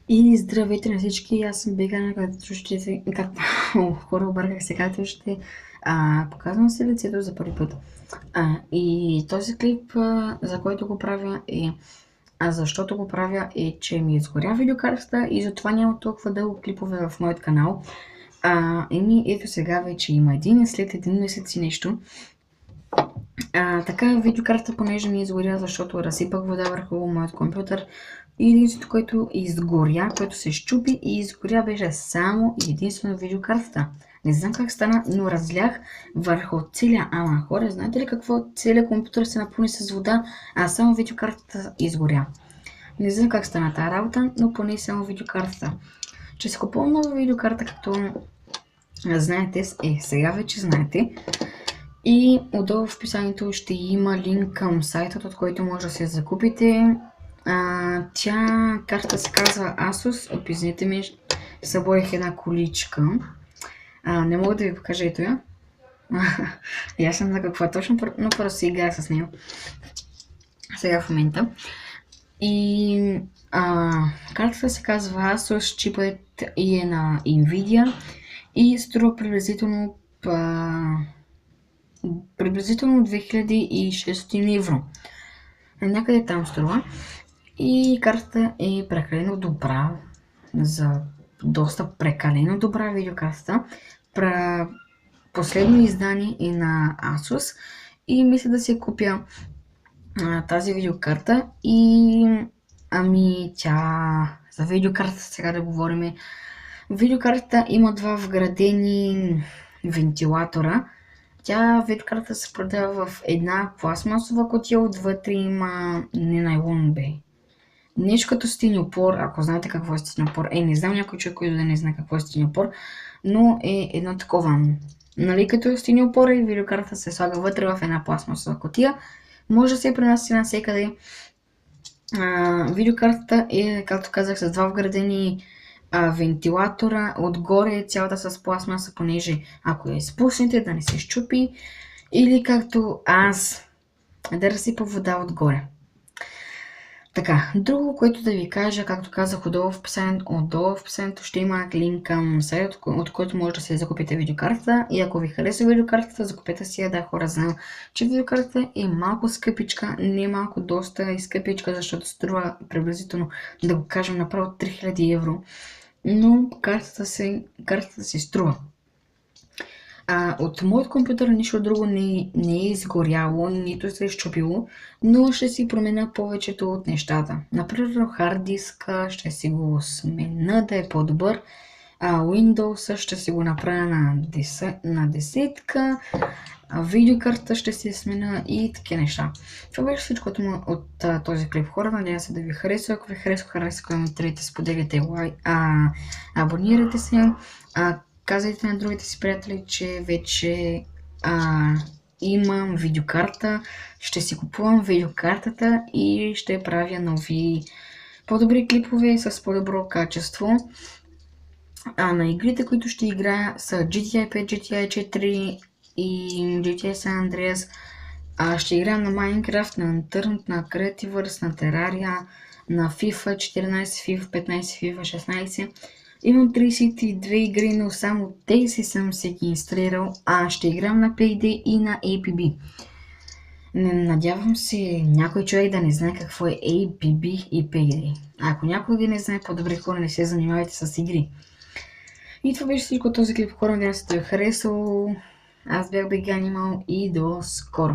И здравейте на всички, аз съм Бегана, както ще се... Както... Хора, обърках се, както ще... Показвам се лицето за първи път. И този клип, за който го правя е... защото го правя е, че ми изгоря видеокартата и затова няма толкова дълго клипове в моят канал. Ето сега вече има един, след един месец и нещо. Така видеокартата, понеже ми изгоря, защото разсипах вода върху моят компютър. И единството, което изгоря, което се щупи и изгоря, беше само и единствено видеокартата. Не знам как стана, но разлях върху целия. Хора, знаете ли какво? Целият компютър се напълни с вода, а само видеокартата изгоря. Не знам как стана тази работа, но поне само видеокартата. Ще си купувам нова видеокарта, като знаете, сега вече знаете. И отдолу в описанието ще има линк към сайтът, от който може да се закупите. Карта се казва Asus. Опизнете ми, съборих една количка. Не мога да ви покажа ето я. И аз съм за каква точно, но просто си играя с нея. Сега в момента. И картата се казва Asus, чипът и е на Nvidia и струва приблизително 2600 евро. Някъде там струва. И картата е прекалено добра, за доста прекалено добра видеокартата. Последно издание е на Asus и мисля да си купя тази видеокарта. И за видеокартата сега да говорим. Видеокартата има два вградени вентилатора. Видеокартата се продава в една пластмасова кутия, отвътре има не найлон нещо като стенопор, ако знаете какво е стенопор. Не знам някой човек, който да не знае какво е стенопор, но е едно такова. Нали, като е стенопор и видеокартата се слага вътре в една пластмасова кутия. Може да се пренася навсекъде. Видеокартата е, както казах, с два вградени вентилатора. Отгоре е цялата с пластмаса, понеже ако я изпуснете да не се щупи. Или както аз, да разсипа вода отгоре. Така, друго, което да ви кажа, както казах, отдолу в описанието ще има линк към сайт, от който може да се закупите видеокартата. И ако ви хареса видеокартата, закупете си я. Да, хора, знам, че видеокартата е малко скъпичка, не малко, доста и скъпичка, защото струва приблизително, да го кажем направо, 3000 евро. Но картата си струва. От моят компютър нищо друго не е изгоряло, нито се е щупило, но ще си променя повечето от нещата. Например, хард диска ще си го сменя да е по-добър, Windows ще си го направя на десетка, видеокарта ще си сменя и такива неща. Това беше всичко от този клип, хора. Надявам се да ви хареса. Ако ви хареса коментарите, споделяйте, абонирайте се. Казайте на другите си приятели, че вече имам видеокарта, ще си купувам видеокартата и ще правя нови по-добри клипове с по-добро качество. На игрите, които ще играя са GTA 5, GTA 4 и GTA San Andreas. Ще играя на Minecraft, на Unturned, на Creativerse, на Terraria, на FIFA 14, FIFA 15, FIFA 16. Имам 32 игри, но само тези съм си ги инсталирал, ще играм на Payday и на APB. Надявам се някой човек да не знае какво е APB и Payday. Ако някой ги не знае, по-добре, хора, не се занимавайте с игри. И това беше всичко от този клип, хора. Надявам се да ви е харесал. Аз бях Big Animal и до скоро!